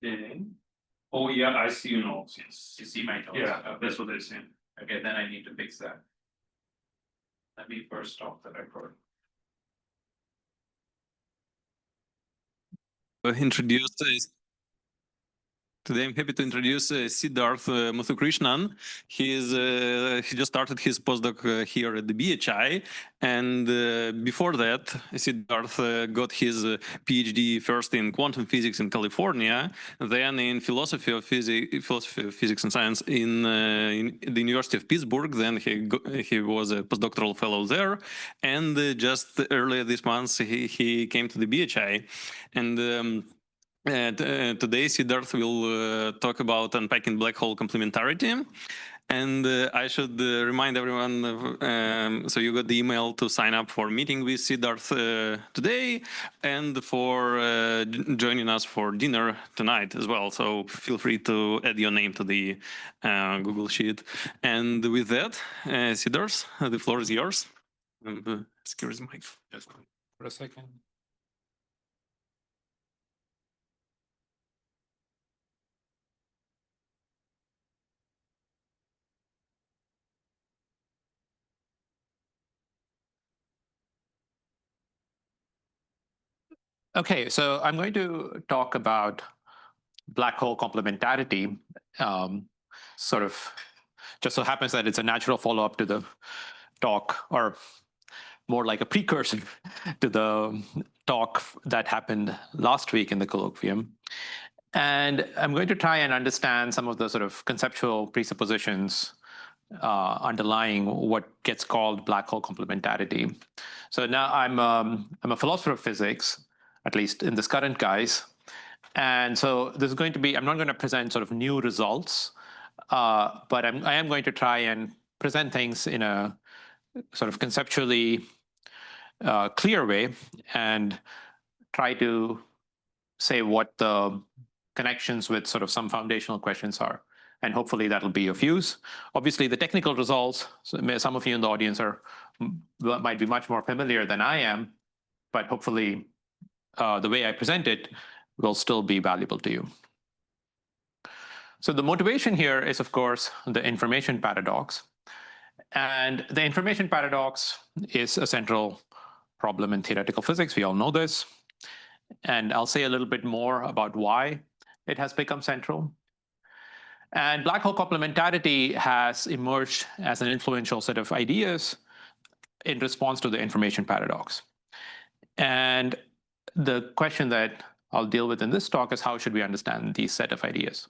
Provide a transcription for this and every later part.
Okay. Oh, yeah, I see your notes. Yes. You see my notes? Yeah, that's what they're saying. Okay, then I need to fix that. Let me first stop the record. Today I'm happy to introduce Siddharth Muthukrishnan. He just started his postdoc here at the BHI, and before that, Siddharth got his PhD first in quantum physics in California, then in philosophy of physics and science in the University of Pittsburgh. Then he was a postdoctoral fellow there, and just earlier this month he came to the BHI, and. Today, Siddharth will talk about unpacking black hole complementarity. And I should remind everyone, so you got the email to sign up for meeting with Siddharth today and for joining us for dinner tonight as well. So feel free to add your name to the Google Sheet. And with that, Siddharth, the floor is yours. Secure the mic. Just for a second. Okay, so I'm going to talk about black hole complementarity. Sort of just so happens that it's a natural follow-up to the talk, or more like a precursor to the talk that happened last week in the Colloquium. And I'm going to try and understand some of the sort of conceptual presuppositions underlying what gets called black hole complementarity. So now I'm a philosopher of physics, at least in this current guise. And so this is going to be, I'm not going to present sort of new results, but I am going to try and present things in a sort of conceptually clear way and try to say what the connections with sort of some foundational questions are. And hopefully that'll be of use. Obviously, the technical results, some of you in the audience might be much more familiar than I am, but hopefully the way I present it will still be valuable to you. So the motivation here is, of course, the information paradox. And the information paradox is a central problem in theoretical physics. We all know this. And I'll say a little bit more about why it has become central. And black hole complementarity has emerged as an influential set of ideas in response to the information paradox. And the question that I'll deal with in this talk is how should we understand these set of ideas?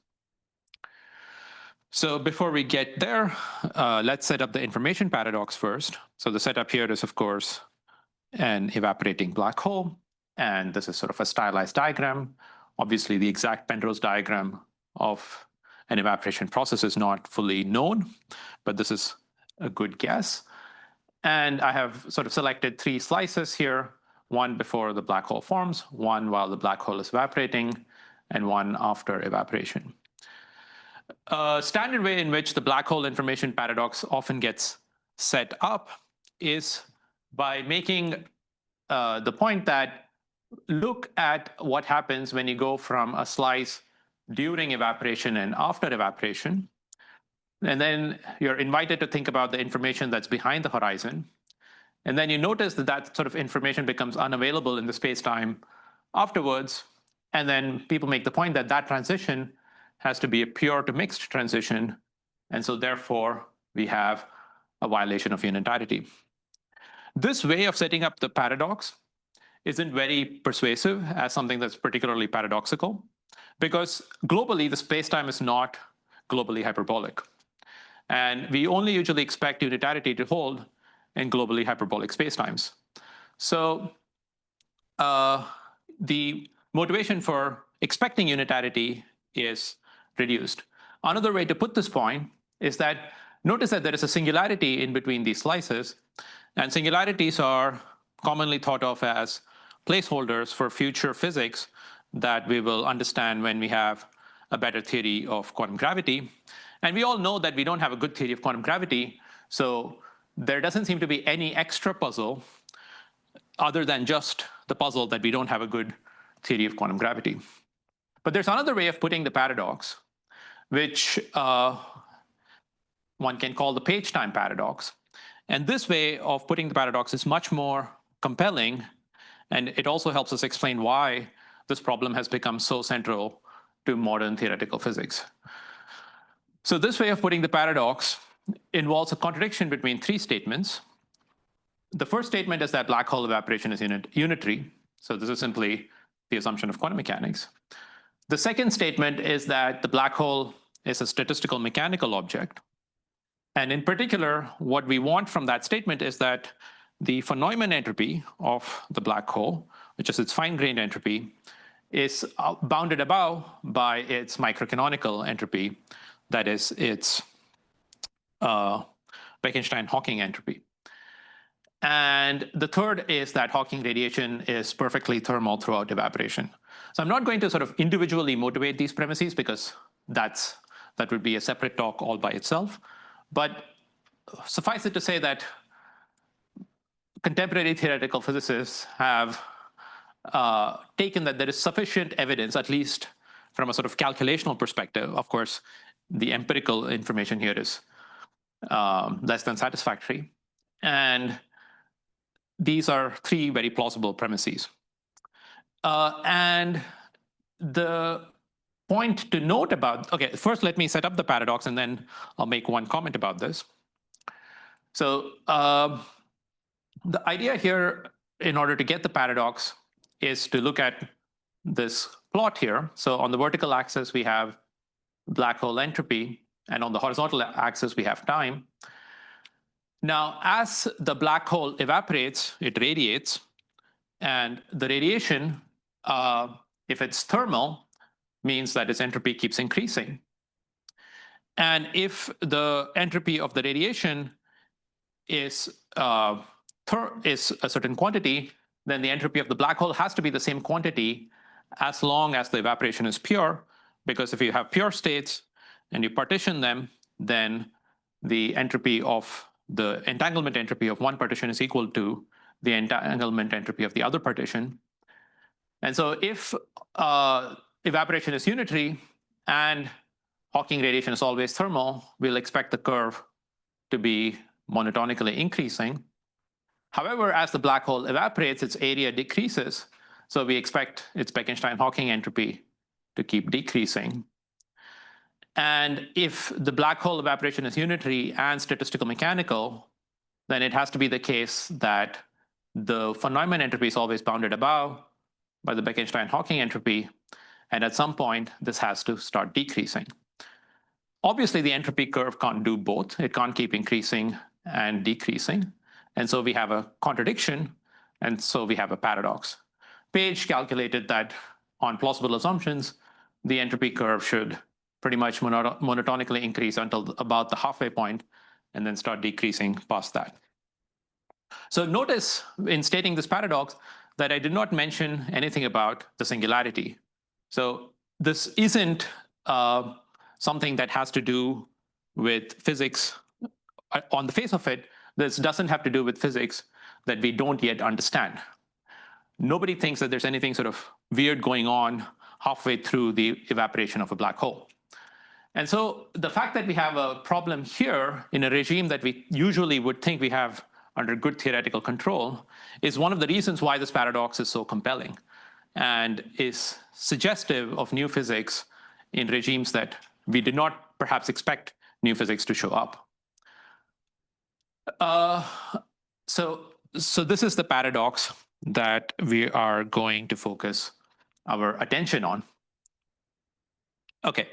So before we get there, let's set up the information paradox first. So the setup here is, of course, an evaporating black hole. And this is sort of a stylized diagram. Obviously, the exact Penrose diagram of an evaporation process is not fully known, but this is a good guess. And I have sort of selected three slices here, one before the black hole forms, one while the black hole is evaporating, and one after evaporation. A standard way in which the black hole information paradox often gets set up is by making the point that look at what happens when you go from a slice during evaporation and after evaporation. And then you're invited to think about the information that's behind the horizon. And then you notice that that sort of information becomes unavailable in the space-time afterwards. And then people make the point that that transition has to be a pure to mixed transition. And so therefore, we have a violation of unitarity. This way of setting up the paradox isn't very persuasive as something that's particularly paradoxical, because globally, the space-time is not globally hyperbolic. And we only usually expect unitarity to hold in globally hyperbolic spacetimes. So the motivation for expecting unitarity is reduced. Another way to put this point is that notice that there is a singularity in between these slices, and singularities are commonly thought of as placeholders for future physics that we will understand when we have a better theory of quantum gravity. And we all know that we don't have a good theory of quantum gravity, so there doesn't seem to be any extra puzzle other than just the puzzle that we don't have a good theory of quantum gravity. But there's another way of putting the paradox, which one can call the page time paradox. And this way of putting the paradox is much more compelling, and it also helps us explain why this problem has become so central to modern theoretical physics. So this way of putting the paradox involves a contradiction between three statements. The first statement is that black hole evaporation is unitary. So this is simply the assumption of quantum mechanics. The second statement is that the black hole is a statistical mechanical object. And in particular, what we want from that statement is that the von Neumann entropy of the black hole, which is its fine-grained entropy, is bounded above by its microcanonical entropy, that is its Bekenstein-Hawking entropy. And the third is that Hawking radiation is perfectly thermal throughout evaporation. So I'm not going to sort of individually motivate these premises because that would be a separate talk all by itself. But suffice it to say that contemporary theoretical physicists have taken that there is sufficient evidence, at least from a sort of calculational perspective. Of course, the empirical information here is less than satisfactory. And these are three very plausible premises. And the point to note about, okay, first let me set up the paradox and then I'll make one comment about this. So the idea here, in order to get the paradox, is to look at this plot here. So on the vertical axis, we have black hole entropy, and on the horizontal axis, we have time. Now, as the black hole evaporates, it radiates, and the radiation, if it's thermal, means that its entropy keeps increasing. And if the entropy of the radiation is a certain quantity, then the entropy of the black hole has to be the same quantity as long as the evaporation is pure, because if you have pure states and you partition them, then the entropy of the entanglement entropy of one partition is equal to the entanglement entropy of the other partition. And so if evaporation is unitary and Hawking radiation is always thermal, we'll expect the curve to be monotonically increasing. However, as the black hole evaporates, its area decreases. So we expect its Bekenstein-Hawking entropy to keep decreasing. And if the black hole evaporation is unitary and statistical mechanical, then it has to be the case that the von Neumann entropy is always bounded above by the Bekenstein-Hawking entropy. And at some point, this has to start decreasing. Obviously, the entropy curve can't do both. It can't keep increasing and decreasing. And so we have a contradiction, and so we have a paradox. Page calculated that on plausible assumptions, the entropy curve should pretty much monotonically increase until about the halfway point, and then start decreasing past that. So notice in stating this paradox that I did not mention anything about the singularity. So this isn't something that has to do with physics. On the face of it, this doesn't have to do with physics that we don't yet understand. Nobody thinks that there's anything sort of weird going on halfway through the evaporation of a black hole. And so the fact that we have a problem here in a regime that we usually would think we have under good theoretical control is one of the reasons why this paradox is so compelling and is suggestive of new physics in regimes that we did not perhaps expect new physics to show up. So this is the paradox that we are going to focus our attention on. Okay,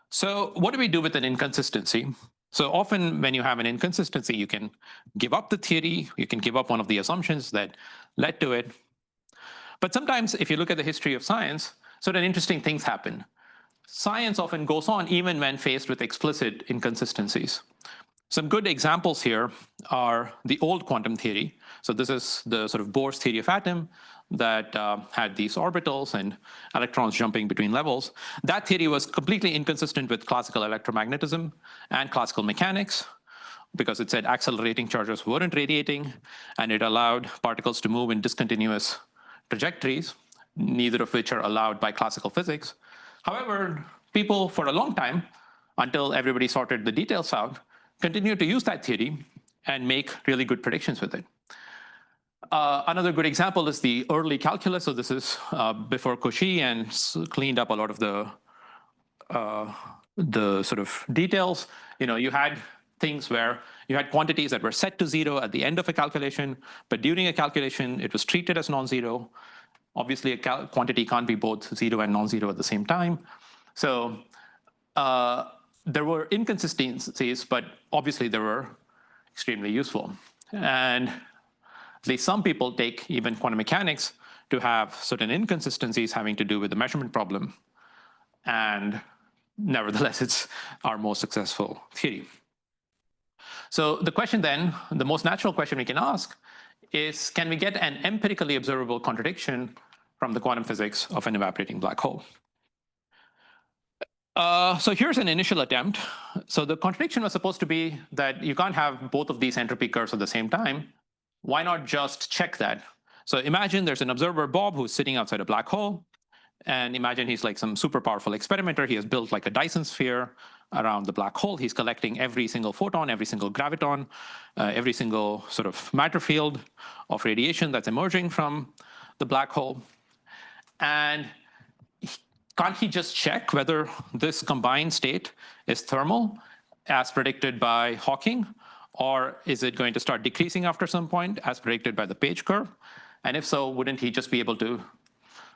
so what do we do with an inconsistency? So often when you have an inconsistency, you can give up the theory, you can give up one of the assumptions that led to it. But sometimes if you look at the history of science, certain interesting things happen. Science often goes on even when faced with explicit inconsistencies. Some good examples here are the old quantum theory. So this is the sort of Bohr's theory of atom that had these orbitals and electrons jumping between levels. That theory was completely inconsistent with classical electromagnetism and classical mechanics because it said accelerating charges weren't radiating, and it allowed particles to move in discontinuous trajectories, neither of which are allowed by classical physics. However, people for a long time, until everybody sorted the details out, continued to use that theory and make really good predictions with it. Another good example is the early calculus. So this is before Cauchy and cleaned up a lot of the sort of details. You had things where you had quantities that were set to 0 at the end of a calculation, but during a calculation, it was treated as non-zero. Obviously, a quantity can't be both 0 and non-zero at the same time. So there were inconsistencies, but obviously they were extremely useful. And at least some people take even quantum mechanics to have certain inconsistencies having to do with the measurement problem. And nevertheless, it's our most successful theory. So the question then, the most natural question we can ask is, can we get an empirically observable contradiction from the quantum physics of an evaporating black hole? So here's an initial attempt. So the contradiction was supposed to be that you can't have both of these entropy curves at the same time. Why not just check that? So imagine there's an observer, Bob, who's sitting outside a black hole. And imagine he's like some super powerful experimenter. He has built like a Dyson sphere around the black hole. He's collecting every single photon, every single graviton, every single sort of matter field of radiation that's emerging from the black hole. And can't he just check whether this combined state is thermal as predicted by Hawking? Or is it going to start decreasing after some point as predicted by the Page curve? And if so, wouldn't he just be able to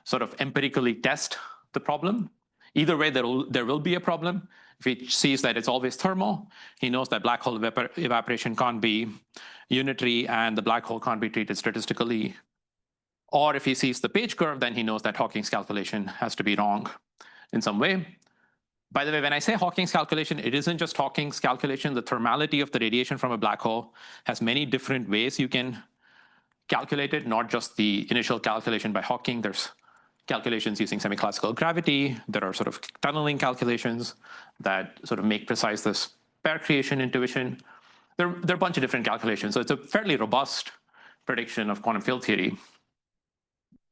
sort of empirically test the problem? Either way, there will be a problem. If he sees that it's always thermal, he knows that black hole evaporation can't be unitary and the black hole can't be treated statistically. Or if he sees the Page curve, then he knows that Hawking's calculation has to be wrong in some way. By the way, when I say Hawking's calculation, it isn't just Hawking's calculation. The thermality of the radiation from a black hole has many different ways you can calculate it, not just the initial calculation by Hawking. There's calculations using semi-classical gravity. There are sort of tunneling calculations that sort of make precise this pair creation intuition. There are a bunch of different calculations. So it's a fairly robust prediction of quantum field theory.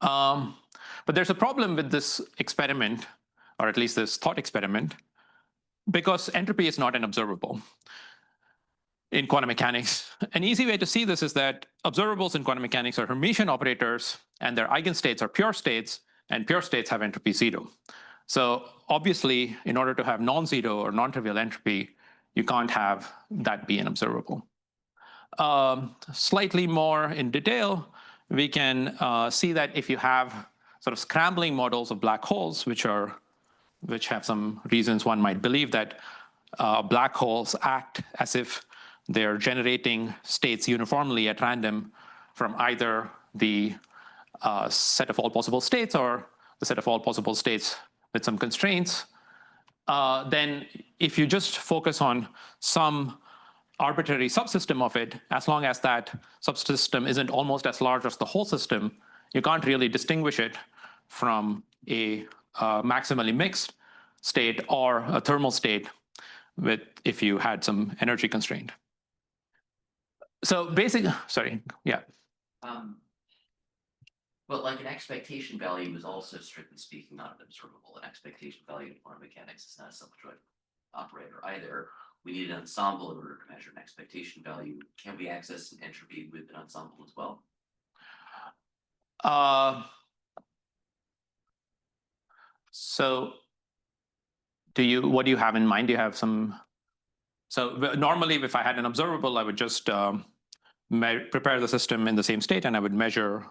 But there's a problem with this experiment, or at least this thought experiment, because entropy is not an observable in quantum mechanics. An easy way to see this is that observables in quantum mechanics are Hermitian operators, and their eigenstates are pure states, and pure states have entropy 0. So obviously, in order to have non-zero or non-trivial entropy, you can't have that be an observable. Slightly more in detail, we can see that if you have sort of scrambling models of black holes, which have some reasons one might believe that black holes act as if they're generating states uniformly at random from either the set of all possible states or the set of all possible states with some constraints, then if you just focus on some arbitrary subsystem of it, as long as that subsystem isn't almost as large as the whole system, you can't really distinguish it from a maximally mixed state or a thermal state if you had some energy constraint. So sorry, yeah. But like an expectation value is also, strictly speaking, not an observable. An expectation value in quantum mechanics is not a self-adjoint operator either. We need an ensemble in order to measure an expectation value. Can we access an entropy with an ensemble as well? So what do you have in mind? Do you have some? So normally, if I had an observable, I would just prepare the system in the same state, and I would measure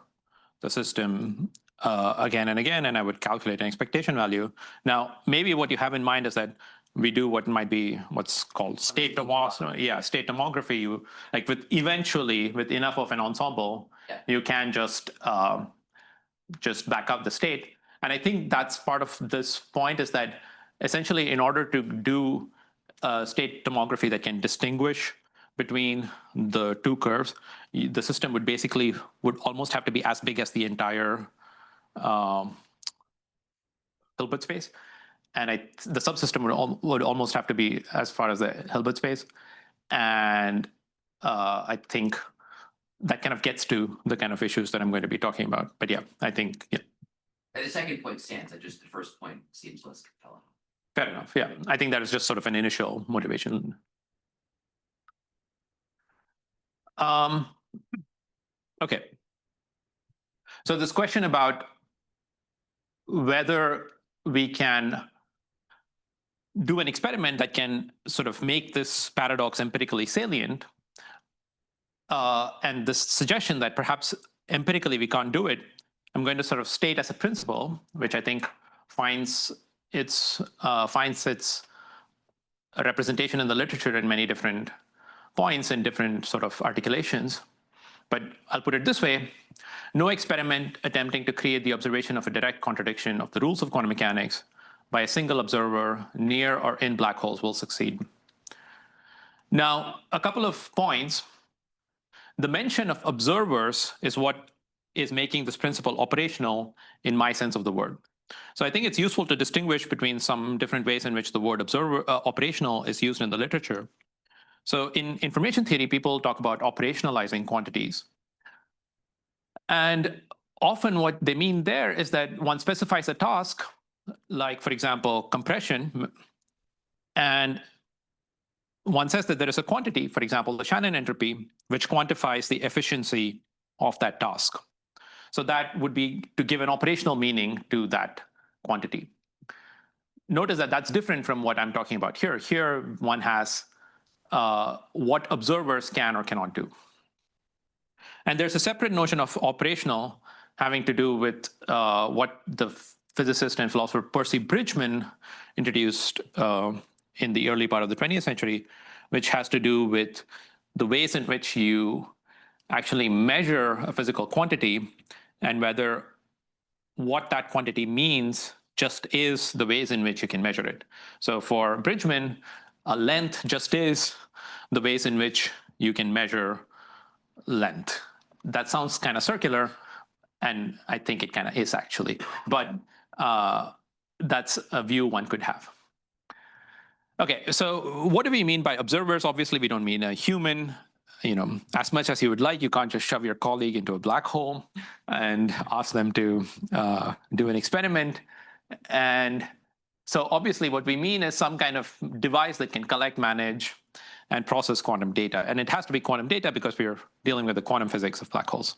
the system again and again, and I would calculate an expectation value. Now, maybe what you have in mind is that we do what might be what's called state tomography. Yeah, state tomography. You like eventually with enough of an ensemble, you can just back up the state. And I think that's part of this point is that essentially in order to do state tomography that can distinguish between the two curves, the system would almost have to be as big as the entire Hilbert space. And the subsystem would almost have to be as far as the Hilbert space. And I think that kind of gets to the kind of issues that I'm going to be talking about. But yeah, I think, yeah. The second point stands, just the first point seems less compelling. Fair enough. Yeah, I think that is just sort of an initial motivation. Okay. So this question about whether we can do an experiment that can sort of make this paradox empirically salient, and this suggestion that perhaps empirically we can't do it, I'm going to sort of state as a principle, which I think finds its representation in the literature in many different points and different sort of articulations. But I'll put it this way: no experiment attempting to create the observation of a direct contradiction of the rules of quantum mechanics by a single observer near or in black holes will succeed. Now, a couple of points. The mention of observers is what is making this principle operational in my sense of the word. So I think it's useful to distinguish between some different ways in which the word operational is used in the literature. So in information theory, people talk about operationalizing quantities. And often what they mean there is that one specifies a task, like, for example, compression, and one says that there is a quantity, for example, the Shannon entropy, which quantifies the efficiency of that task. So that would be to give an operational meaning to that quantity. Notice that that's different from what I'm talking about here. Here, one has what observers can or cannot do. And there's a separate notion of operational having to do with what the physicist and philosopher Percy Bridgman introduced in the early part of the 20th century, which has to do with the ways in which you actually measure a physical quantity and whether what that quantity means just is the ways in which you can measure it. So for Bridgman, a length just is the ways in which you can measure length. That sounds kind of circular, and I think it kind of is actually, but that's a view one could have. Okay, so what do we mean by observers? Obviously, we don't mean a human. You know, as much as you would like, you can't just shove your colleague into a black hole and ask them to do an experiment. And so obviously what we mean is some kind of device that can collect, manage, and process quantum data. And it has to be quantum data because we're dealing with the quantum physics of black holes.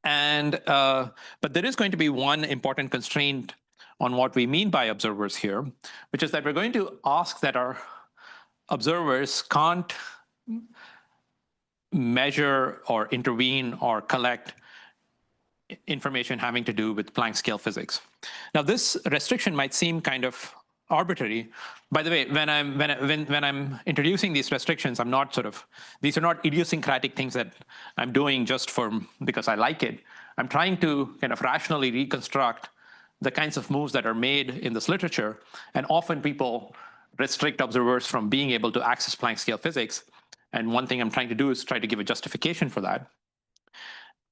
And but there is going to be one important constraint on what we mean by observers here, which is that we're going to ask that our observers can't measure or intervene or collect information having to do with Planck scale physics. Now, this restriction might seem kind of arbitrary. By the way, when I'm introducing these restrictions, I'm not these are not idiosyncratic things that I'm doing just because I like it. I'm trying to kind of rationally reconstruct the kinds of moves that are made in this literature. And often people restrict observers from being able to access Planck scale physics. And one thing I'm trying to do is try to give a justification for that.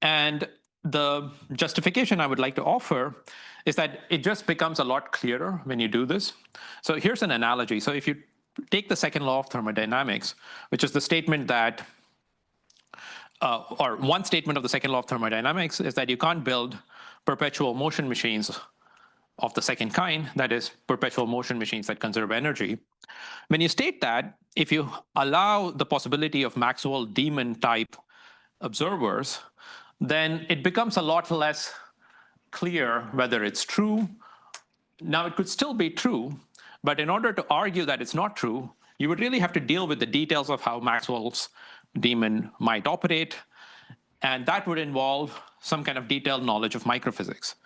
And the justification I would like to offer is that it just becomes a lot clearer when you do this. So here's an analogy. So if you take the second law of thermodynamics, which is the statement that, or one statement of the second law of thermodynamics is that you can't build perpetual motion machines of the second kind, that is, perpetual motion machines that conserve energy. When you state that, if you allow the possibility of Maxwell-Demon type observers, then it becomes a lot less clear whether it's true. Now, it could still be true, but in order to argue that it's not true, you would really have to deal with the details of how Maxwell's demon might operate, and that would involve some kind of detailed knowledge of microphysics.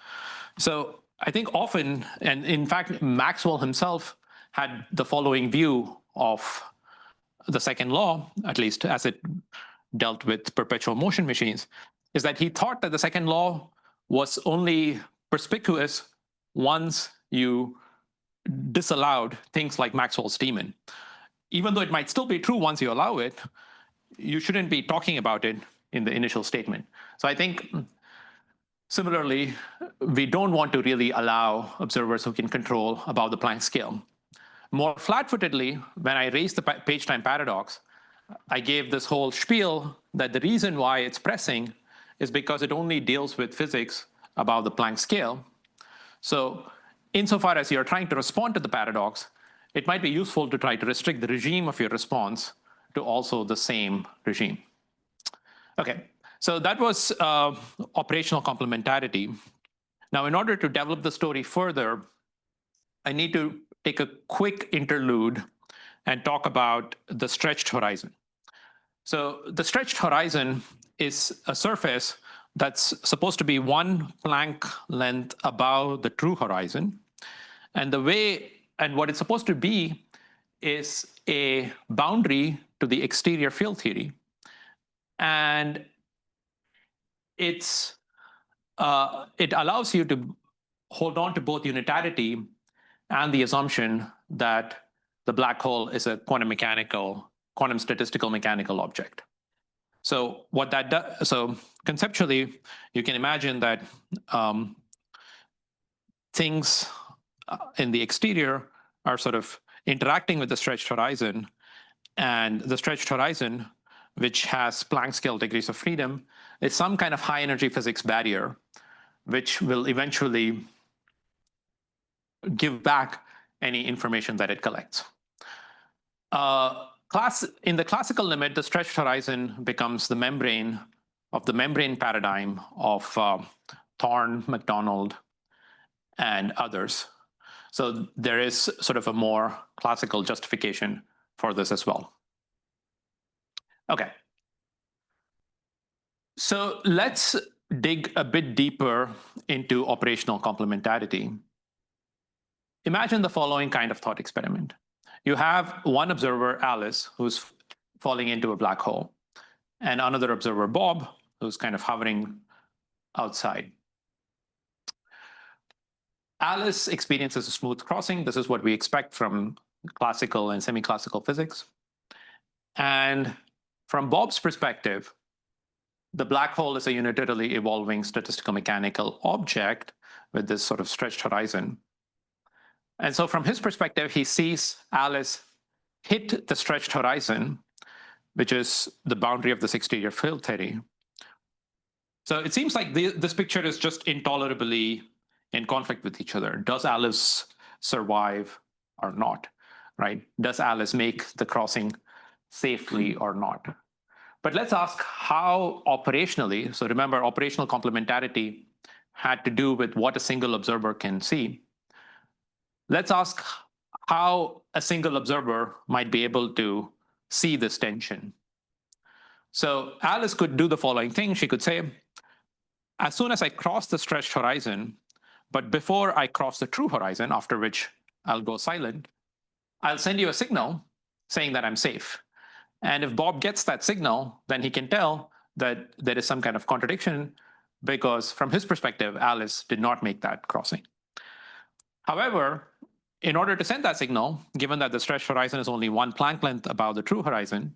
So I think often, and in fact, Maxwell himself had the following view of the second law, at least as it dealt with perpetual motion machines, is that he thought that the second law was only perspicuous once you disallowed things like Maxwell's demon. Even though it might still be true once you allow it, you shouldn't be talking about it in the initial statement. So I think similarly, we don't want to really allow observers who can control above the Planck scale. More flat-footedly, when I raised the page-time paradox, I gave this whole spiel that the reason why it's pressing is because it only deals with physics above the Planck scale. So insofar as you're trying to respond to the paradox, it might be useful to try to restrict the regime of your response to also the same regime. Okay, so that was operational complementarity. Now, in order to develop the story further, I need to take a quick interlude and talk about the stretched horizon. So the stretched horizon is a surface that's supposed to be 1 Planck length above the true horizon. And what it's supposed to be is a boundary to the exterior field theory. And it allows you to hold on to both unitarity and the assumption that the black hole is a quantum statistical mechanical object. So what that does, so conceptually, you can imagine that things in the exterior are sort of interacting with the stretched horizon, and the stretched horizon, which has Planck scale degrees of freedom, is some kind of high energy physics barrier, which will eventually give back any information that it collects. In the classical limit, the stretched horizon becomes the membrane paradigm of Thorne, MacDonald, and others. So there is sort of a more classical justification for this as well. Okay. So let's dig a bit deeper into operational complementarity. Imagine the following kind of thought experiment. You have one observer, Alice, who's falling into a black hole, and another observer, Bob, who's kind of hovering outside. Alice experiences a smooth crossing. This is what we expect from classical and semi-classical physics. And from Bob's perspective, the black hole is a unitarily evolving statistical mechanical object with this sort of stretched horizon. And so from his perspective, he sees Alice hit the stretched horizon, which is the boundary of this exterior field theory. So it seems like this picture is just intolerably in conflict with each other. Does Alice survive or not, right? Does Alice make the crossing safely or not? But let's ask how operationally, so remember, operational complementarity had to do with what a single observer can see. Let's ask how a single observer might be able to see this tension. So Alice could do the following thing. She could say, as soon as I cross the stretched horizon, but before I cross the true horizon, after which I'll go silent, I'll send you a signal saying that I'm safe. And if Bob gets that signal, then he can tell that there is some kind of contradiction, because from his perspective, Alice did not make that crossing. However, in order to send that signal, given that the stretched horizon is only 1 Planck length above the true horizon,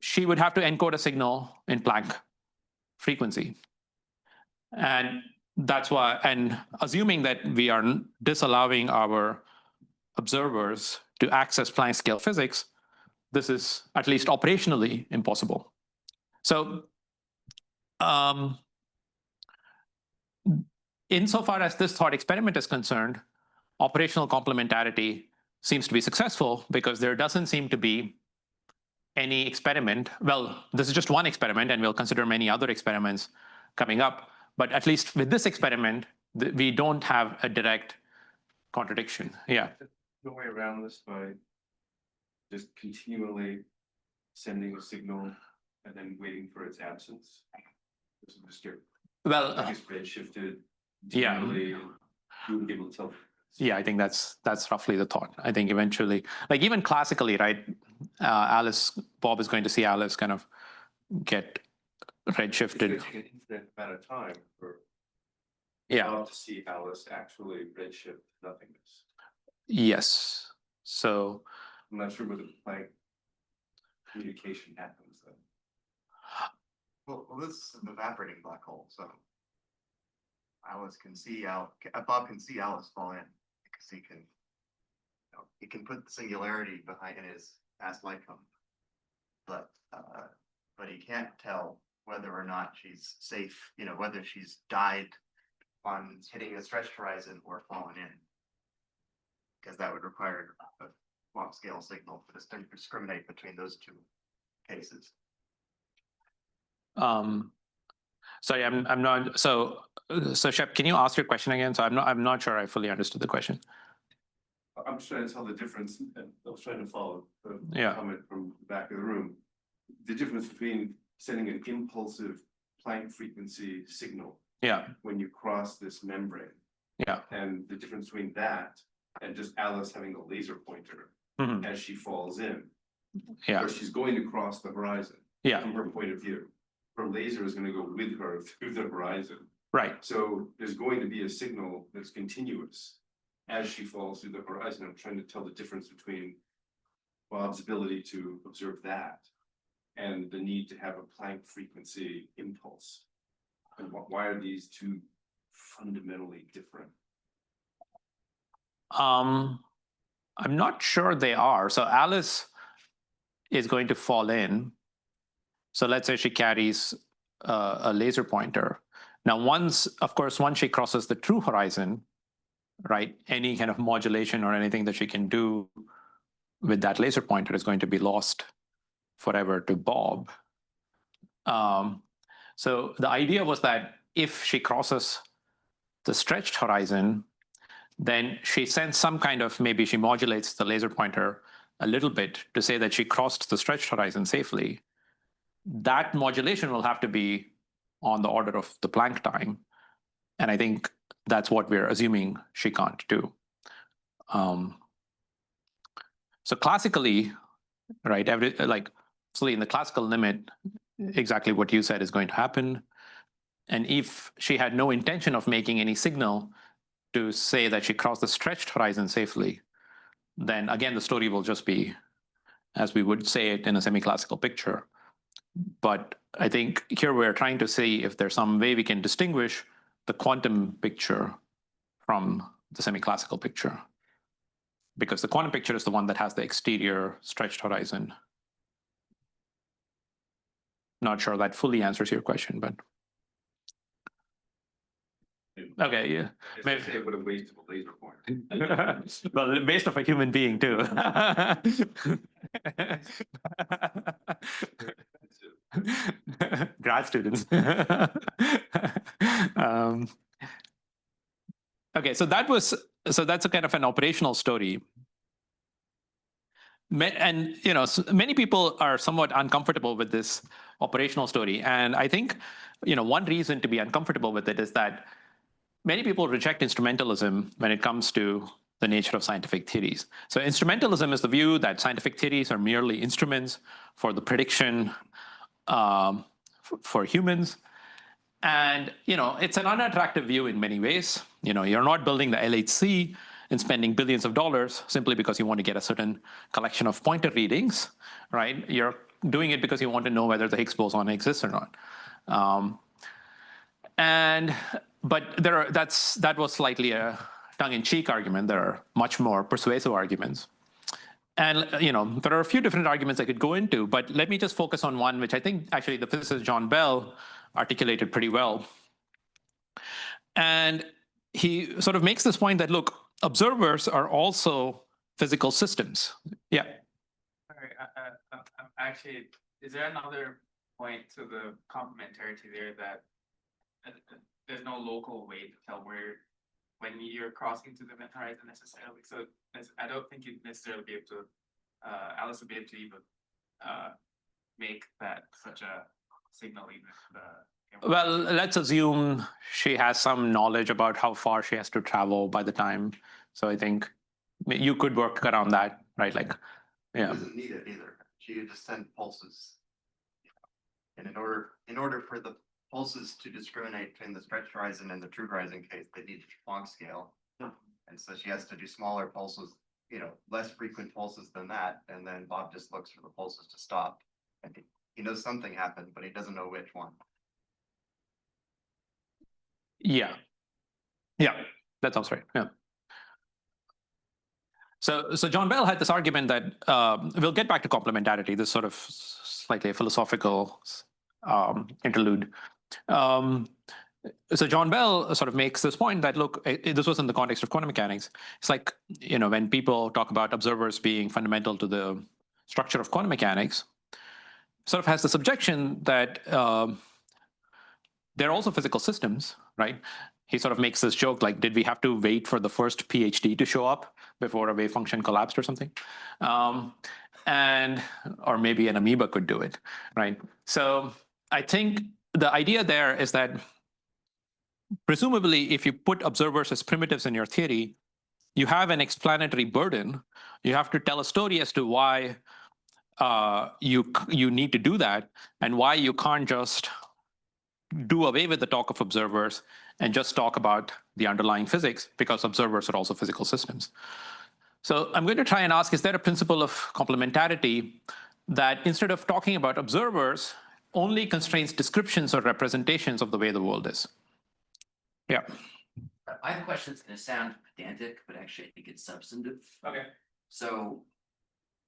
she would have to encode a signal in Planck frequency. And that's why, and assuming that we are disallowing our observers to access Planck scale physics, this is at least operationally impossible. So insofar as this thought experiment is concerned, operational complementarity seems to be successful because there doesn't seem to be any experiment. Well, this is just one experiment, and we'll consider many other experiments coming up. But at least with this experiment, we don't have a direct contradiction. Yeah. No way around this by just continually sending a signal and then waiting for its absence. This is just your redshifted. Yeah. You wouldn't be able to tell. Yeah, I think that's roughly the thought. I think eventually, like even classically, right? Bob is going to see Alice kind of get redshifted. It's an infinite amount of time for Bob to see Alice actually redshift nothingness. Yes. So I'm not sure whether Planck communication happens then. Well, this is an evaporating black hole, so Alice can see Bob can see Alice fall in because he can put the singularity behind in his fast light cone, but he can't tell whether or not she's safe. Whether she's died on hitting a stretched horizon or falling in. Because that would require a long scale signal to discriminate between those two cases. Sorry, I'm not. So Shep, can you ask your question again? So I'm not sure I fully understood the question. I'm just trying to tell the difference, and I was trying to follow the Yeah. comment from the back of the room. The difference between sending an impulsive Planck frequency signal Yeah, when you cross this membrane, yeah, and the difference between that and just Alice having a laser pointer mhm, as she falls in. yeah, Because she's going to cross the horizon yeah, from her point of view. Her laser is going to go with her through the horizon. right. So there's going to be a signal that's continuous as she falls through the horizon. I'm trying to tell the difference between Bob's ability to observe that and the need to have a Planck frequency impulse. And why are these two fundamentally different? I'm not sure they are. So Alice is going to fall in. So let's say she carries a laser pointer. Now, of course, once she crosses the true horizon, right, any kind of modulation or anything that she can do with that laser pointer is going to be lost forever to Bob. So the idea was that if she crosses the stretched horizon, then she sends some kind of, maybe she modulates the laser pointer a little bit to say that she crossed the stretched horizon safely. That modulation will have to be on the order of the Planck time. And I think that's what we're assuming she can't do. So classically, right, so in the classical limit, exactly what you said is going to happen. And if she had no intention of making any signal to say that she crossed the stretched horizon safely, then again, the story will just be as we would say it in a semi-classical picture. But I think here we're trying to see if there's some way we can distinguish the quantum picture from the semi-classical picture. Because the quantum picture is the one that has the exterior stretched horizon. Not sure that fully answers your question, but. Okay, yeah. Maybe. It would have wasted a laser pointer. Well, the waste of a human being too. Grad students. Okay, so that's a kind of an operational story. And many people are somewhat uncomfortable with this operational story. And I think one reason to be uncomfortable with it is that many people reject instrumentalism when it comes to the nature of scientific theories. So instrumentalism is the view that scientific theories are merely instruments for the prediction for humans. And it's an unattractive view in many ways. You're not building the LHC and spending billions of dollars simply because you want to get a certain collection of pointer readings, right? You're doing it because you want to know whether the Higgs boson exists or not. But that was slightly a tongue-in-cheek argument. There are much more persuasive arguments. And there are a few different arguments I could go into, but let me just focus on one, which I think actually the physicist John Bell articulated pretty well. And he sort of makes this point that, look, observers are also physical systems. Yeah. Sorry, actually, is there another point to the complementarity there that there's no local way to tell when you're crossing to the event horizon necessarily? So I don't think you'd necessarily be able to, Alice would be able to even make that such a signal even. Well, let's assume she has some knowledge about how far she has to travel by the time. So I think you could work around that, right? Like, yeah. She doesn't need it either. She could just send pulses. And in order for the pulses to discriminate between the stretched horizon and the true horizon case, they need a long scale. And so she has to do smaller pulses, less frequent pulses than that. And then Bob just looks for the pulses to stop. And he knows something happened, but he doesn't know which one. Yeah, that sounds right. Yeah. So John Bell had this argument that we'll get back to complementarity, this sort of slightly philosophical interlude. So John Bell sort of makes this point that, look, this was in the context of quantum mechanics. It's like, when people talk about observers being fundamental to the structure of quantum mechanics, sort of has this objection that they're also physical systems, right? He sort of makes this joke like, did we have to wait for the first PhD to show up before a wave function collapsed or something? Or maybe an amoeba could do it, right? So I think the idea there is that presumably, if you put observers as primitives in your theory, you have an explanatory burden. You have to tell a story as to why you need to do that and why you can't just do away with the talk of observers and just talk about the underlying physics, because observers are also physical systems. So I'm going to try and ask, is there a principle of complementarity that instead of talking about observers, only constrains descriptions or representations of the way the world is? Yeah. I have a question that's gonna sound pedantic, but actually I think it's substantive. Okay. So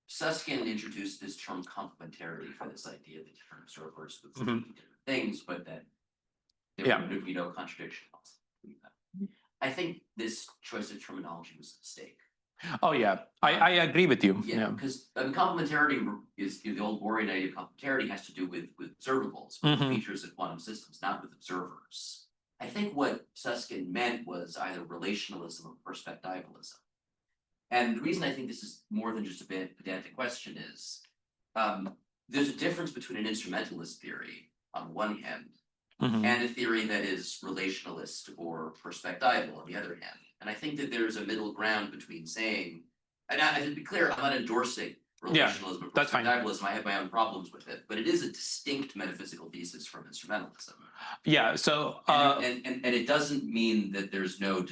Susskind introduced this term complementarity for this idea that different observers would see different things, but that there would be no contradiction. I think this choice of terminology was a mistake. Oh, yeah. I agree with you. Yeah, because complementarity is the old Borean idea of complementarity has to do with observables, with features of quantum systems, not with observers. I think what Susskind meant was either relationalism or perspectivalism. And the reason I think this is more than just a pedantic question is there's a difference between an instrumentalist theory on one hand and a theory that is relationalist or perspectival on the other hand. And I think that there's a middle ground between saying, and to be clear, I'm not endorsing relationalism or that's fine. perspectivalism. I have my own problems with it, but it is a distinct metaphysical thesis from instrumentalism. Yeah. So and it doesn't mean that there's no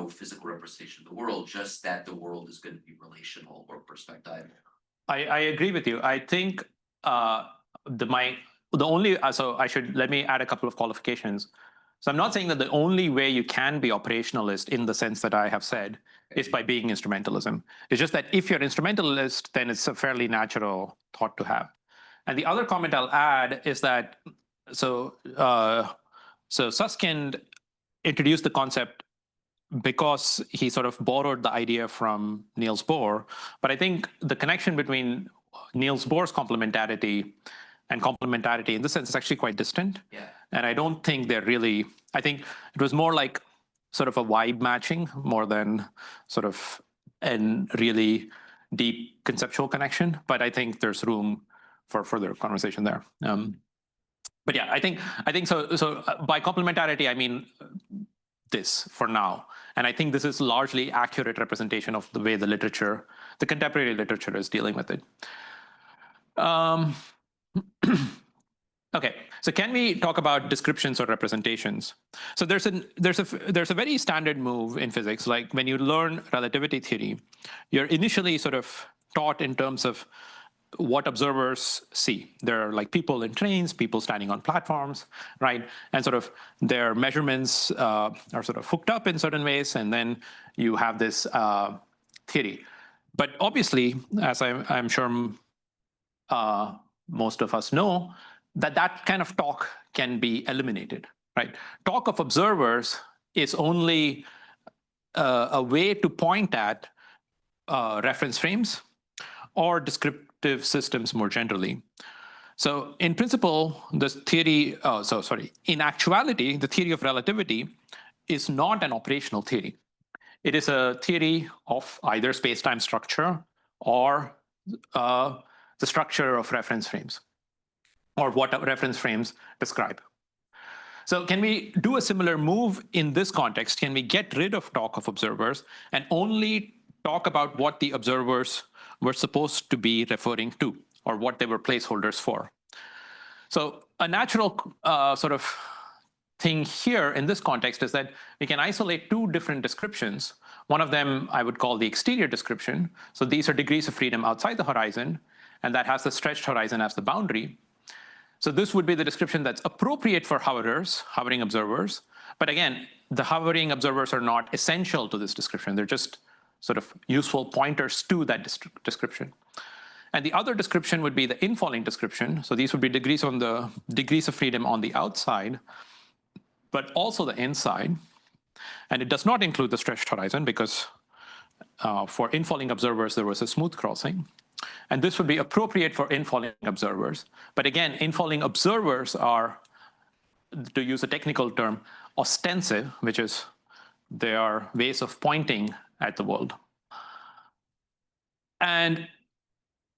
physical representation of the world, just that the world is going to be relational or perspectival. I agree with you. I think let me add a couple of qualifications. So I'm not saying that the only way you can be operationalist in the sense that I have said is by being instrumentalism. It's just that if you're instrumentalist, then it's a fairly natural thought to have. And the other comment I'll add is that so Susskind introduced the concept because he sort of borrowed the idea from Niels Bohr. But I think the connection between Niels Bohr's complementarity and complementarity in this sense is actually quite distant. Yeah. And I don't think they're really, I think it was more like sort of a vibe matching more than sort of a really deep conceptual connection. But I think there's room for further conversation there. But yeah, I think so. So by complementarity, I mean this for now. And I think this is largely accurate representation of the way the literature, the contemporary literature is dealing with it. Okay, so can we talk about descriptions or representations? So there's a very standard move in physics, like when you learn relativity theory, you're initially sort of taught in terms of what observers see. There are like people in trains, people standing on platforms, right? And sort of their measurements are sort of hooked up in certain ways, and then you have this theory. But obviously, as I'm sure most of us know, that kind of talk can be eliminated, right? Talk of observers is only a way to point at reference frames or descriptive systems more generally. So in principle, this theory, in actuality, the theory of relativity is not an operational theory. It is a theory of either space-time structure or the structure of reference frames, or what reference frames describe. So can we do a similar move in this context? Can we get rid of talk of observers and only talk about what the observers were supposed to be referring to, or what they were placeholders for? So a natural sort of thing here in this context is that we can isolate two different descriptions. One of them I would call the exterior description. So these are degrees of freedom outside the horizon, and that has the stretched horizon as the boundary. So this would be the description that's appropriate for hovering observers. But again, the hovering observers are not essential to this description. They're just sort of useful pointers to that description. And the other description would be the infalling description. So these would be degrees of freedom on the outside. but also the inside. And it does not include the stretched horizon because for infalling observers, there was a smooth crossing. And this would be appropriate for infalling observers. But again, infalling observers are, to use a technical term, ostensive, which is they are ways of pointing at the world. And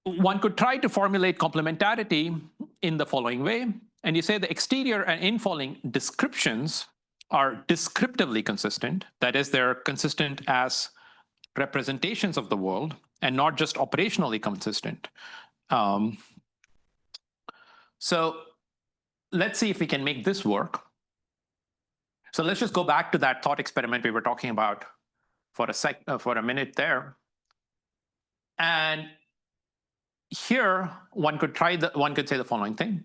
one could try to formulate complementarity in the following way. And you say the exterior and infalling descriptions are descriptively consistent. That is, they're consistent as representations of the world and not just operationally consistent. So let's see if we can make this work. So let's just go back to that thought experiment we were talking about for a minute there. And here one could say the following thing.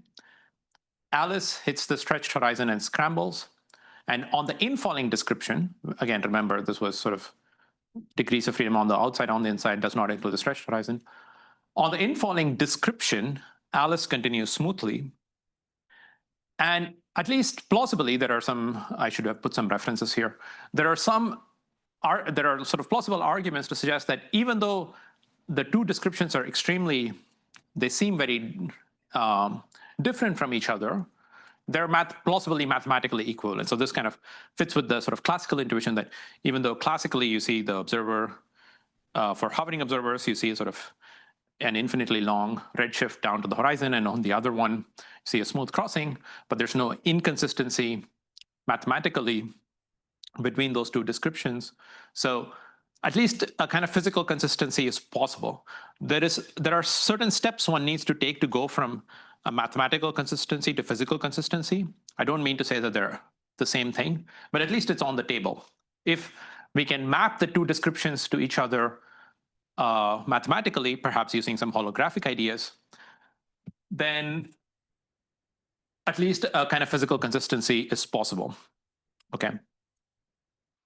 Alice hits the stretched horizon and scrambles. And on the infalling description, again, remember, this was sort of degrees of freedom on the outside, on the inside, does not include the stretched horizon. On the infalling description, Alice continues smoothly. And at least plausibly, there are some, I should have put some references here. There are sort of plausible arguments to suggest that even though the two descriptions are they seem very different from each other, they're plausibly mathematically equivalent. So this kind of fits with the sort of classical intuition that even though classically you see the observer, for hovering observers, you see sort of an infinitely long redshift down to the horizon, and on the other one, you see a smooth crossing, but there's no inconsistency mathematically between those two descriptions. So at least a kind of physical consistency is possible. There are certain steps one needs to take to go from a mathematical consistency to physical consistency. I don't mean to say that they're the same thing, but at least it's on the table. If we can map the two descriptions to each other mathematically, perhaps using some holographic ideas, then at least a kind of physical consistency is possible. Okay.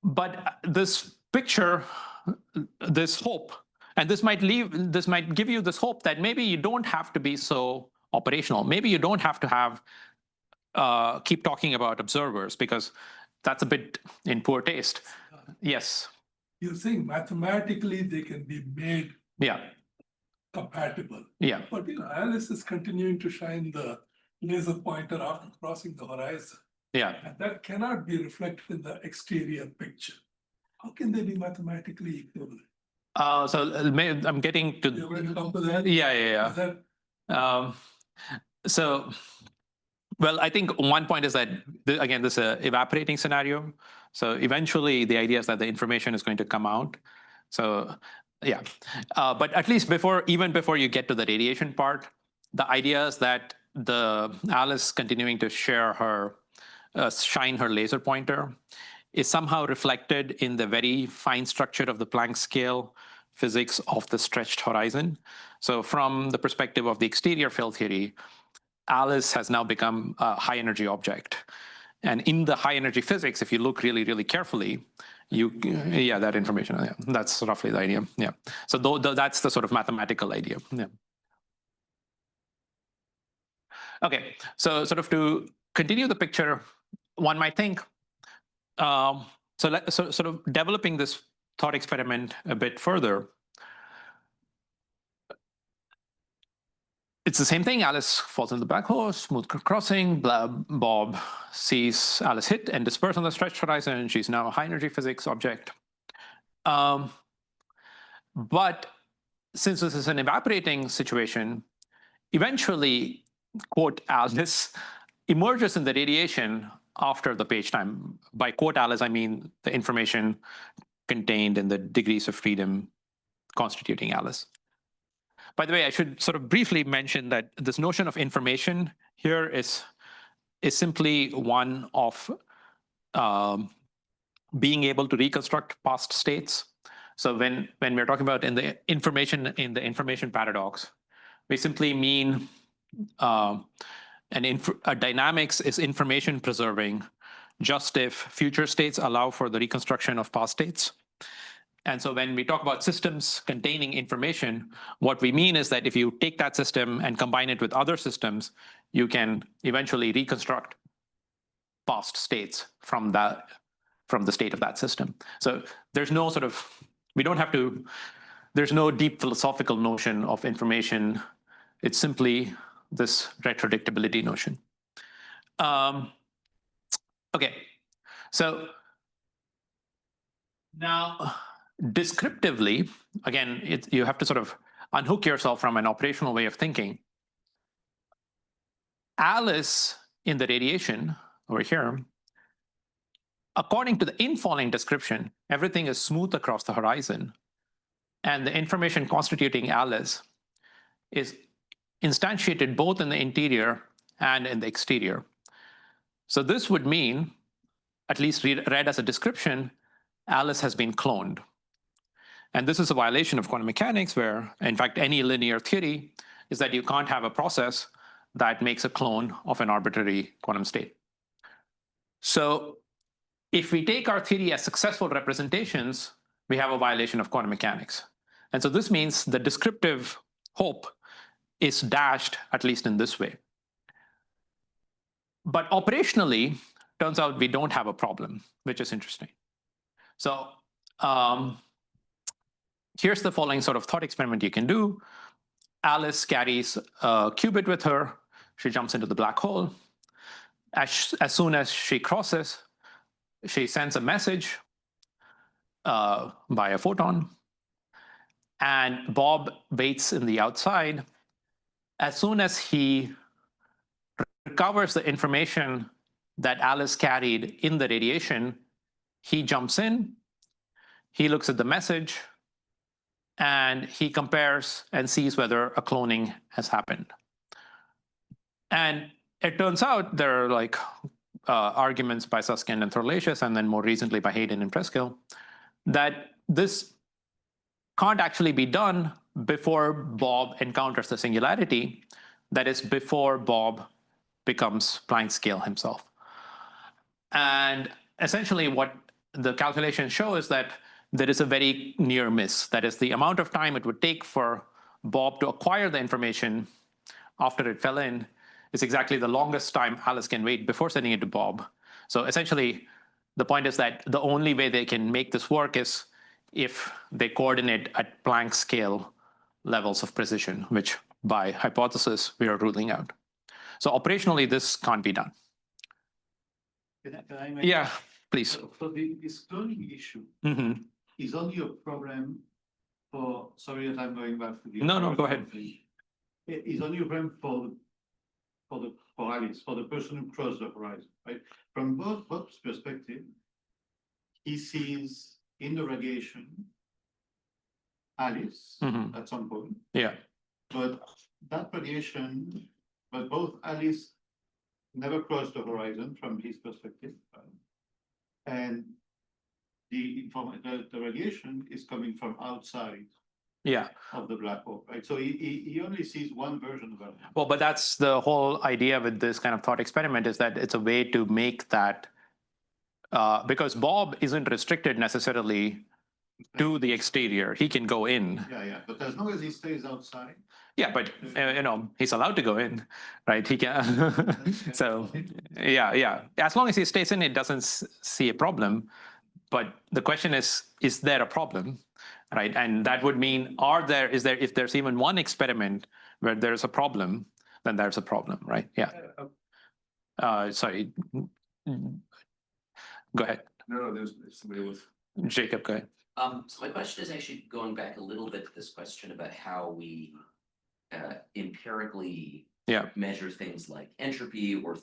But this picture, this hope, and this might give you this hope that maybe you don't have to be so operational. Maybe you don't have to have keep talking about observers, because that's a bit in poor taste. Yes. You're saying mathematically they can be made compatible. Yeah. But Alice is continuing to shine the laser pointer after crossing the horizon. Yeah. And that cannot be reflected in the exterior picture. How can they be mathematically equivalent? So I'm getting to. You're going to come to that? Yeah. Is that... So, well, I think one point is that, again, this is an evaporating scenario. So eventually the idea is that the information is going to come out. So yeah, but at least even before you get to the radiation part, the idea is that the Alice continuing to shine her laser pointer is somehow reflected in the very fine structure of the Planck scale physics of the stretched horizon. So from the perspective of the exterior field theory, Alice has now become a high energy object. And in the high energy physics, if you look really, really carefully, that information, that's roughly the idea. Yeah. So that's the sort of mathematical idea. Yeah. Okay. So sort of to continue the picture, one might think, so sort of developing this thought experiment a bit further. It's the same thing. Alice falls in the black hole, smooth crossing. Bob sees Alice hit and disperse on the stretched horizon, and she's now a high energy physics object. But since this is an evaporating situation, eventually, quote, Alice emerges in the radiation after the page time. By quote Alice, I mean the information contained in the degrees of freedom constituting Alice. By the way, I should sort of briefly mention that this notion of information here is simply one of being able to reconstruct past states. So when we're talking about in the information paradox, we simply mean a dynamics is information preserving just if future states allow for the reconstruction of past states. And so when we talk about systems containing information, what we mean is that if you take that system and combine it with other systems, you can eventually reconstruct past states from the state of that system. So there's no sort of, we don't have to, there's no deep philosophical notion of information. It's simply this retrodictability notion. Okay, so now descriptively, again, you have to sort of unhook yourself from an operational way of thinking. Alice in the radiation over here, according to the infalling description, everything is smooth across the horizon, and the information constituting Alice is instantiated both in the interior and in the exterior. So this would mean, at least read as a description, Alice has been cloned. And this is a violation of quantum mechanics where, in fact, any linear theory is that you can't have a process that makes a clone of an arbitrary quantum state. So if we take our theory as successful representations, we have a violation of quantum mechanics. And so this means the descriptive hope is dashed, at least in this way. But operationally, turns out we don't have a problem, which is interesting. So here's the following sort of thought experiment you can do. Alice carries a qubit with her. She jumps into the black hole. As soon as she crosses, she sends a message by a photon. And Bob waits in the outside. As soon as he recovers the information that Alice carried in the radiation, he jumps in, he looks at the message, and he compares and sees whether a cloning has happened. And it turns out there are like arguments by Susskind and Thorlacius, and then more recently by Hayden and Preskill, that this can't actually be done before Bob encounters the singularity, that is, before Bob becomes Planck scale himself. And essentially what the calculations show is that there is a very near miss. That is, the amount of time it would take for Bob to acquire the information after it fell in is exactly the longest time Alice can wait before sending it to Bob. So essentially, the point is that the only way they can make this work is if they coordinate at Planck scale levels of precision, which by hypothesis we are ruling out. So operationally, this can't be done. Can I make? Yeah, please. So this cloning issue is only a problem for, sorry that I'm going back to the. No, go ahead. Is only a problem for Alice, for the person who crossed the horizon, right? From Bob's perspective, he sees in the radiation Alice at some point. Yeah. But that radiation, but both Alice never crossed the horizon from his perspective. And the radiation is coming from outside of the black hole, right? So he only sees one version of it. Well, but that's the whole idea with this kind of thought experiment, is that it's a way to make that, because Bob isn't restricted necessarily to the exterior. He can go in. Yeah, but as long as he stays outside. Yeah, but he's allowed to go in, right? He can. So yeah. As long as he stays in, it doesn't see a problem. But the question is there a problem, right? And that would mean, if there's even one experiment where there's a problem, then there's a problem, right? Yeah. Sorry. Go ahead. No, there's somebody else. Jacob, go ahead. So my question is actually going back a little bit to this question about how we empirically measure things like entropy, or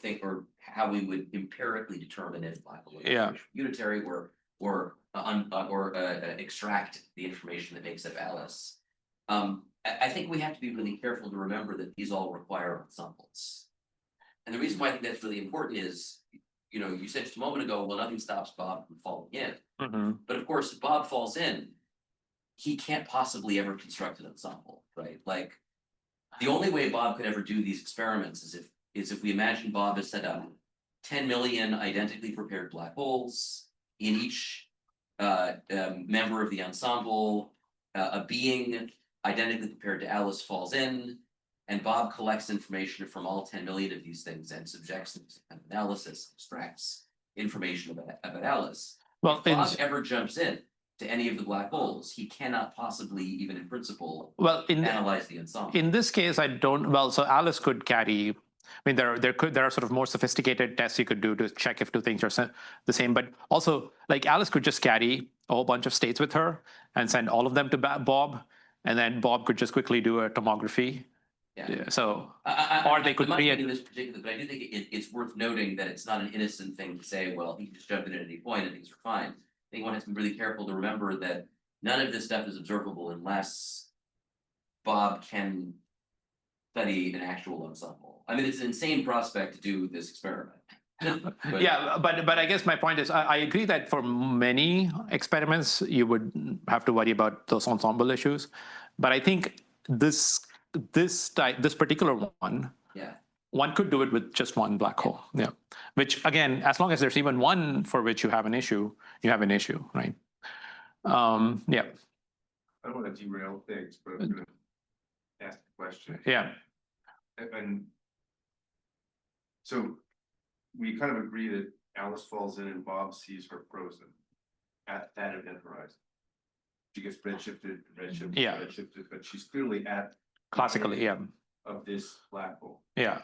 how we would empirically determine if black hole is unitary or extract the information that makes up Alice. I think we have to be really careful to remember that these all require ensembles. And the reason why I think that's really important is, you said just a moment ago, well, nothing stops Bob from falling in. But of course, if Bob falls in, he can't possibly ever construct an ensemble, right? Like, the only way Bob could ever do these experiments is if we imagine Bob has set up 10 million identically prepared black holes. In each member of the ensemble, a being identically prepared to Alice falls in. And Bob collects information from all 10 million of these things and subjects them to an analysis, extracts information about Alice. Well, If Bob ever jumps in to any of the black holes, he cannot possibly, even in principle, analyze the ensemble. in this case, I don't. Well, so Alice could carry. I mean, there are sort of more sophisticated tests you could do to check if two things are the same. But also, like Alice could just carry a whole bunch of states with her and send all of them to Bob, and then Bob could just quickly do a tomography. Yeah. So, Or they could create this particular, but I do think it's worth noting that it's not an innocent thing to say, well, he can just jump in at any point and things are fine. I think one has to be really careful to remember that none of this stuff is observable unless Bob can study an actual ensemble. I mean, it's an insane prospect to do this experiment. But, yeah, but I guess my point is I agree that for many experiments you would have to worry about those ensemble issues, but I think this particular one, yeah. one could do it with just one black hole. Yeah, which again, as long as there's even one for which you have an issue, right? Yeah. I don't want to derail things, but I'm gonna ask a question. Yeah. And so we kind of agree that Alice falls in and Bob sees her frozen at that event horizon. She gets redshifted, Yeah. redshifted, but she's clearly at Classically, yeah. of this black hole. Yeah.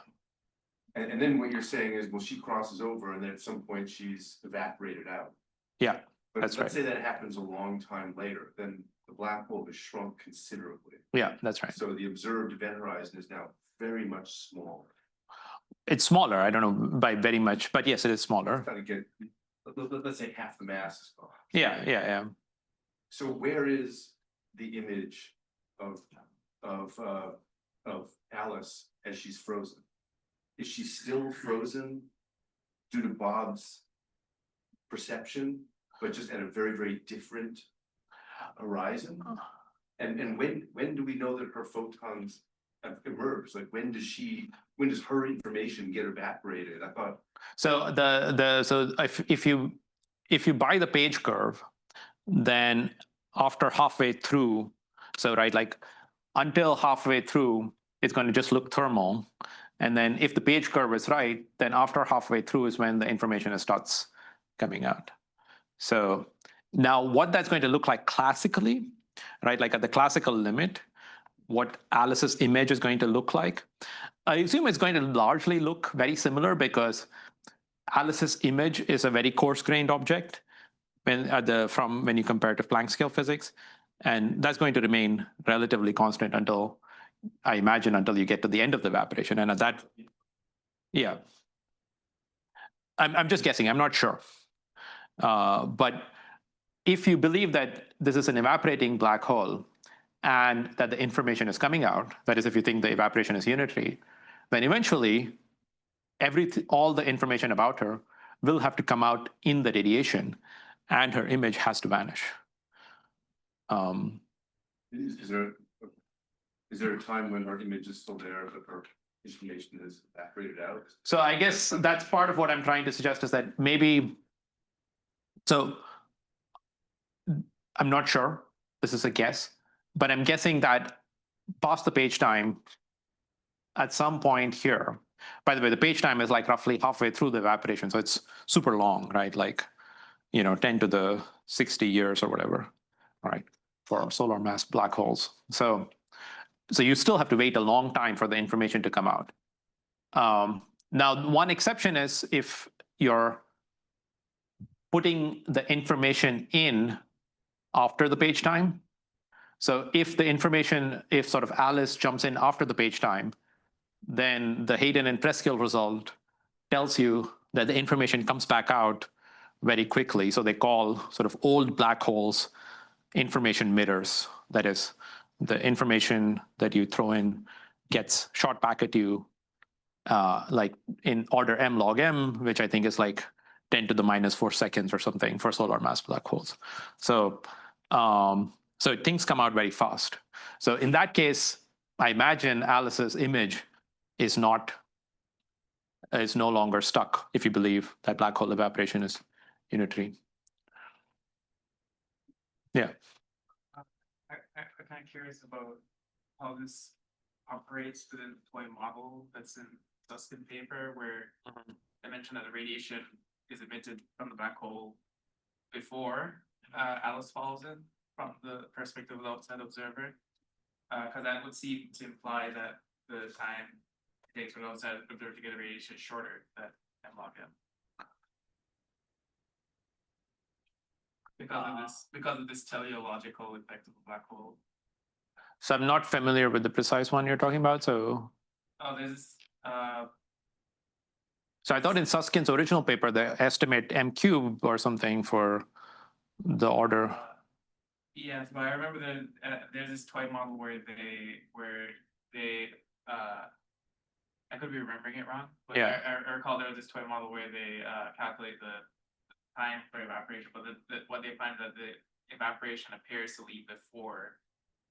And then what you're saying is, well, she crosses over and then at some point she's evaporated out. Yeah. But That's let's right. say that happens a long time later, then the black hole has shrunk considerably. Yeah, that's right. So the observed event horizon is now very much smaller. It's smaller. I don't know by very much, but yes, it is smaller. Kind of get, let's say half the mass is gone. Yeah. So where is the image of Alice as she's frozen? Is she still frozen due to Bob's perception, but just at a very, very different horizon? And when do we know that her photons have emerged? Like when does her information get evaporated? I thought. So so if you buy the page curve, then after halfway through, so right, like until halfway through, it's going to just look thermal. And then if the page curve is right, then after halfway through is when the information starts coming out. So now what that's going to look like classically, right? Like at the classical limit, what Alice's image is going to look like. I assume it's going to largely look very similar because Alice's image is a very coarse-grained object when you compare it to Planck scale physics. And that's going to remain relatively constant until, I imagine, until you get to the end of the evaporation. And at that, yeah. I'm just guessing, I'm not sure. But if you believe that this is an evaporating black hole and that the information is coming out, that is, if you think the evaporation is unitary, then eventually all the information about her will have to come out in the radiation and her image has to vanish. Is there a time when her image is still there, but her information is evaporated out? So I guess that's part of what I'm trying to suggest is that maybe, so I'm not sure, this is a guess, but I'm guessing that past the page time, at some point here, by the way, the page time is like roughly halfway through the evaporation, so it's super long, right? Like, 10 to the 60 years or whatever, right? For solar mass black holes. So you still have to wait a long time for the information to come out. Now, one exception is if you're putting the information in after the page time. So if sort of Alice jumps in after the page time, then the Hayden and Preskill result tells you that the information comes back out very quickly. So they call sort of old black holes information mirrors. That is, the information that you throw in gets shot back at you like in order m log m, which I think is like 10 to the minus 4 seconds or something for solar mass black holes. So things come out very fast. So in that case, I imagine Alice's image is no longer stuck if you believe that black hole evaporation is unitary. Yeah. I'm kind of curious about how operates within the toy model that's in Susskind paper, where I mentioned that the radiation is emitted from the black hole before Alice falls in, from the perspective of the outside observer, because that would seem to imply that the time it takes for the outside observer to get a radiation is shorter than log m. Because of this teleological effect of the black hole. So I'm not familiar with the precise one you're talking about. So There's I thought in Suskind's original paper, they estimate m cubed or something for the order. yes, but I remember that there's this toy model where they I could be remembering it wrong, but Yeah. I recall there was this toy model where they calculate the time for evaporation, but what they find is that the evaporation appears to leave before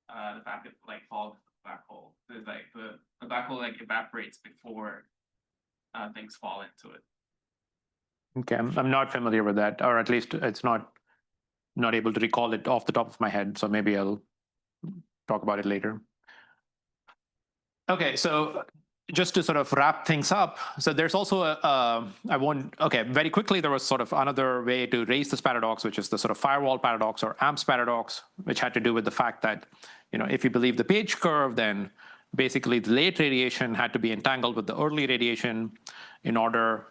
the fact that like falls into the black hole. So it's like the black hole like evaporates before things fall into it. Okay, I'm not familiar with that, or at least it's not able to recall it off the top of my head. So maybe I'll talk about it later. Okay, so just to sort of wrap things up, so there's also very quickly, there was sort of another way to raise this paradox, which is the sort of firewall paradox or AMPS paradox, which had to do with the fact that, if you believe the Page curve, then basically the late radiation had to be entangled with the early radiation in order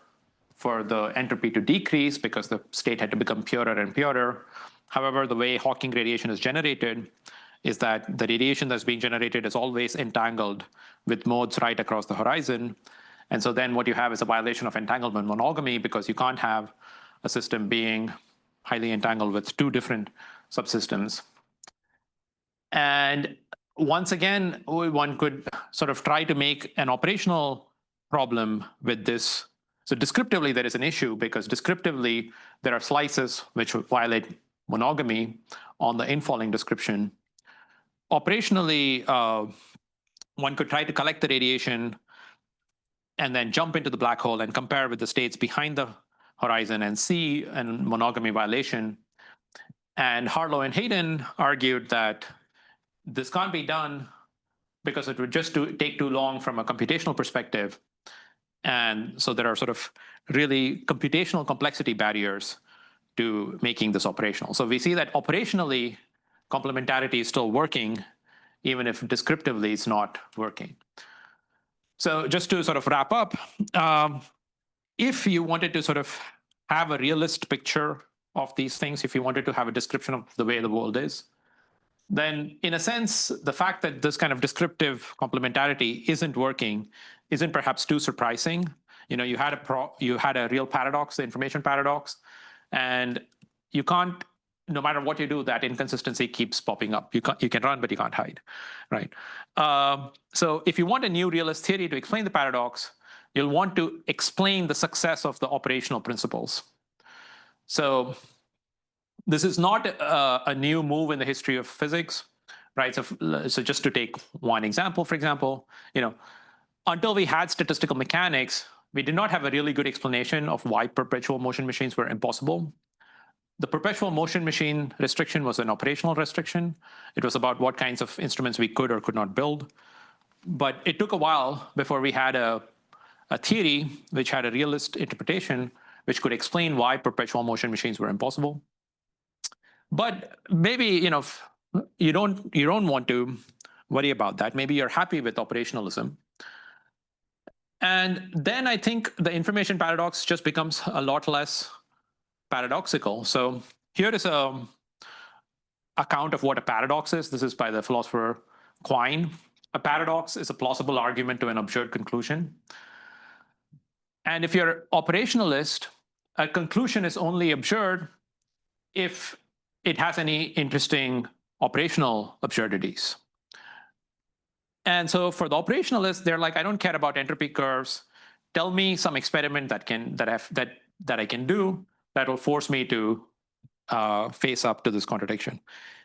for the entropy to decrease, because the state had to become purer and purer. However, the way Hawking radiation is generated is that the radiation that's being generated is always entangled with modes right across the horizon. And so then what you have is a violation of entanglement monogamy, because you can't have a system being highly entangled with two different subsystems. And once again, one could sort of try to make an operational problem with this. So descriptively, there is an issue, because descriptively, there are slices which violate monogamy on the infalling description. Operationally, one could try to collect the radiation and then jump into the black hole and compare with the states behind the horizon and see a monogamy violation. And Harlow and Hayden argued that this can't be done because it would just take too long from a computational perspective. And so there are sort of really computational complexity barriers to making this operational. So we see that operationally, complementarity is still working, even if descriptively it's not working. So just to sort of wrap up, if you wanted to sort of have a realist picture of these things, if you wanted to have a description of the way the world is, then in a sense, the fact that this kind of descriptive complementarity isn't working isn't perhaps too surprising. You had a real paradox, the information paradox, and you can't, no matter what you do, that inconsistency keeps popping up. You can run, but you can't hide, right? So if you want a new realist theory to explain the paradox, you'll want to explain the success of the operational principles. So this is not a new move in the history of physics, right? So just to take one example, for example, until we had statistical mechanics, we did not have a really good explanation of why perpetual motion machines were impossible. The perpetual motion machine restriction was an operational restriction. It was about what kinds of instruments we could or could not build. But it took a while before we had a theory which had a realist interpretation, which could explain why perpetual motion machines were impossible. But maybe you don't want to worry about that. Maybe you're happy with operationalism. And then I think the information paradox just becomes a lot less paradoxical. So here is a account of what a paradox is. This is by the philosopher Quine. A paradox is a plausible argument to an absurd conclusion. And if you're operationalist, a conclusion is only absurd if it has any interesting operational absurdities. And so for the operationalists, they're like, I don't care about entropy curves. Tell me some experiment that I can do that will force me to face up to this contradiction.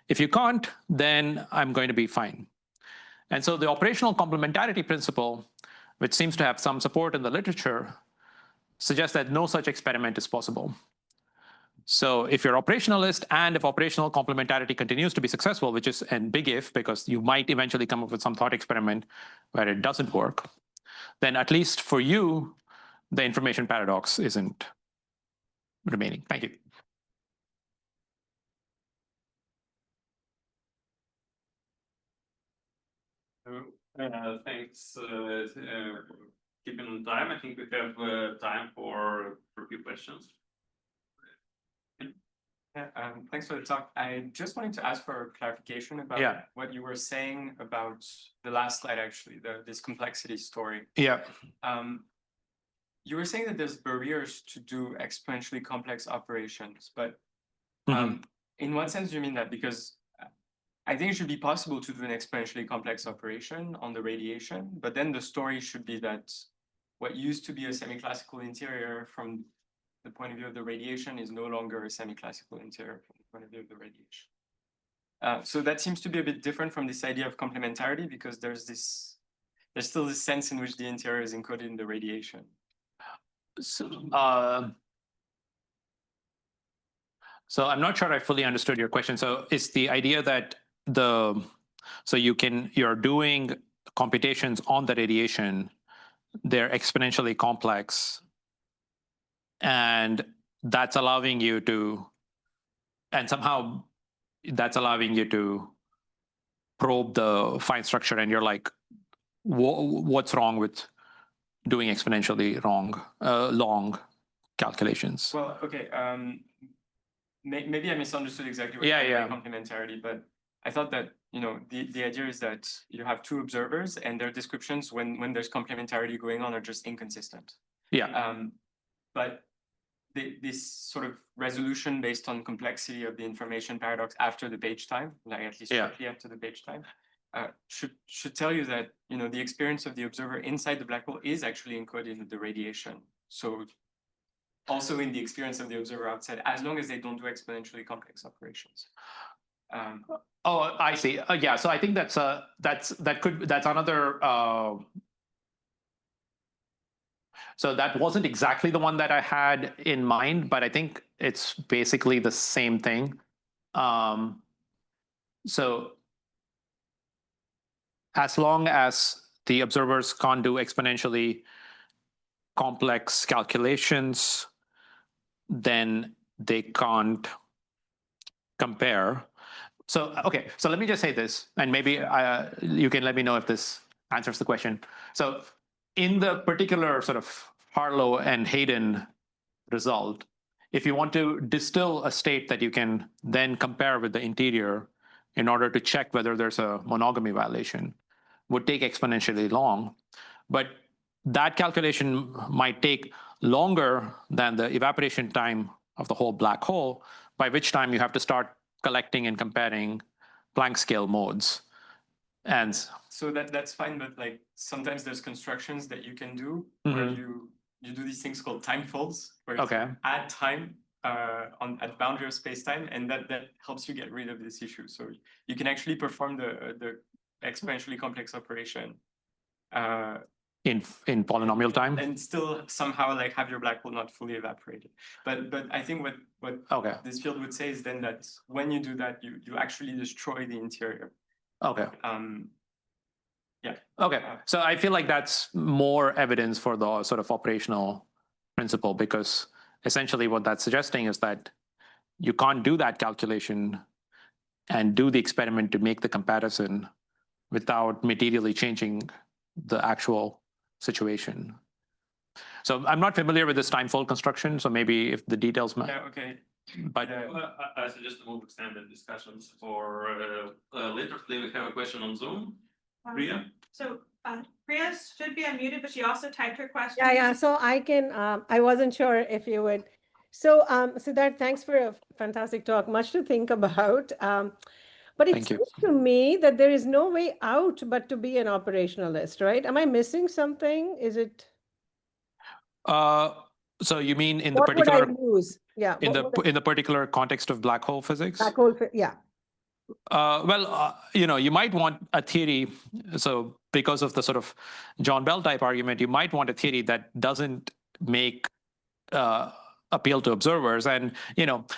If you can't, then I'm going to be fine. And so the operational complementarity principle, which seems to have some support in the literature, suggests that no such experiment is possible. So if you're operationalist and if operational complementarity continues to be successful, which is a big if, because you might eventually come up with some thought experiment where it doesn't work, then at least for you, the information paradox isn't remaining. Thank you. Thanks. Keeping on time, I think we have time for a few questions. Yeah, thanks for the talk. I just wanted to ask for clarification about what you were saying about the last slide, actually, this complexity story. Yeah. You were saying that there's barriers to do exponentially complex operations, but in what sense do you mean that? Because I think it should be possible to do an exponentially complex operation on the radiation, but then the story should be that what used to be a semi-classical interior from the point of view of the radiation is no longer a semi-classical interior from the point of view of the radiation. So that seems to be a bit different from this idea of complementarity, because there's still this sense in which the interior is encoded in the radiation. So I'm not sure I fully understood your question. So it's the idea that you're doing computations on the radiation, they're exponentially complex, and that's allowing you to, and somehow that's allowing you to probe the fine structure, and you're like, what's wrong with doing exponentially long calculations? Well, okay. Maybe I misunderstood exactly what you meant by complementarity, but I thought that the idea is that you have two observers, and their descriptions when there's complementarity going on are just inconsistent. Yeah. But this sort of resolution based on complexity of the information paradox after the page time, like at least shortly after the page time, should tell you that the experience of the observer inside the black hole is actually encoded in the radiation. So also in the experience of the observer outside, as long as they don't do exponentially complex operations. Oh, I see. Yeah. So I think that's another. So that wasn't exactly the one that I had in mind, but I think it's basically the same thing. So as long as the observers can't do exponentially complex calculations, then they can't compare. So, okay, so let me just say this, and maybe you can let me know if this answers the question. So in the particular sort of Harlow and Hayden result, if you want to distill a state that you can then compare with the interior in order to check whether there's a monogamy violation, would take exponentially long. But that calculation might take longer than the evaporation time of the whole black hole, by which time you have to start collecting and comparing Planck scale modes. And so that's fine, but like sometimes there's constructions that you can do where you do these things called time folds, where you add time at the boundary of space-time, and that helps you get rid of this issue. So you can actually perform the exponentially complex operation in polynomial time, and still somehow like have your black hole not fully evaporated. But I think what this field would say is then that when you do that, you actually destroy the interior. Okay. Yeah. Okay. So I feel like that's more evidence for the sort of operational principle, because essentially what that's suggesting is that you can't do that calculation and do the experiment to make the comparison without materially changing the actual situation. So I'm not familiar with this time-fold construction, so maybe if the details matter. Yeah, okay. But I suggest to move extended discussions for later. Today we have a question on Zoom. Priya? So Priya should be unmuted, but she also typed her question. Yeah. So I can, I wasn't sure if you would. So Siddharth, thanks for a fantastic talk. Much to think about. But it seems to me that there is no way out but to be an operationalist, right? Am I missing something? Is it? So you mean in the particular? What would I lose? Yeah. In the particular context of black hole physics? Black hole, yeah. Well, you might want a theory. So because of the sort of John Bell type argument, you might want a theory that doesn't make a appeal to observers. And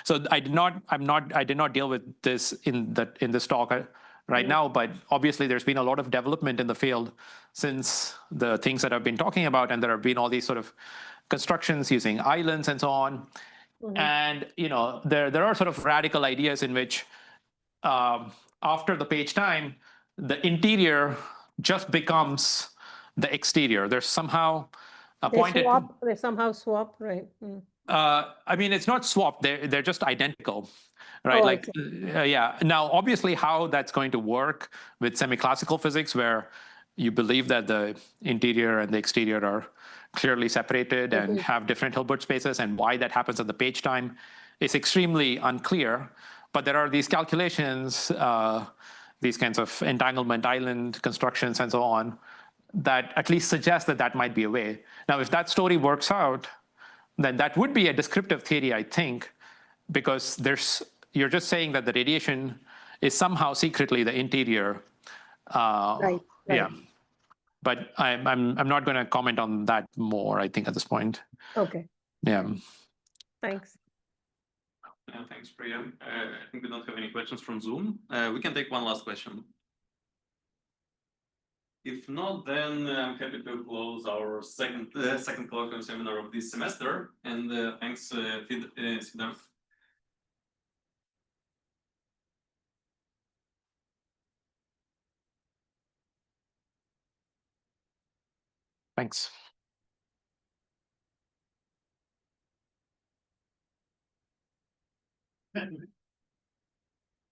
so I did not deal with this in this talk right now, but obviously there's been a lot of development in the field since the things that I've been talking about, and there have been all these sort of constructions using islands and so on. And there are sort of radical ideas in which after the page time, the interior just becomes the exterior. There's somehow a point. They somehow swap, right? I mean, it's not swapped. They're just identical, right? Yeah. Now, obviously, how that's going to work with semi-classical physics, where you believe that the interior and the exterior are clearly separated and have different Hilbert spaces, and why that happens at the page time is extremely unclear. But there are these calculations, these kinds of entanglement island constructions and so on, that at least suggest that that might be a way. Now, if that story works out, then that would be a descriptive theory, I think, because you're just saying that the radiation is somehow secretly the interior. Right. Yeah. But I'm not going to comment on that more, I think, at this point. Okay. Yeah. Thanks. Thanks, Priya. I think we don't have any questions from Zoom. We can take one last question. If not, then I'm happy to close our second colloquium seminar of this semester. And thanks, Siddharth. Thanks.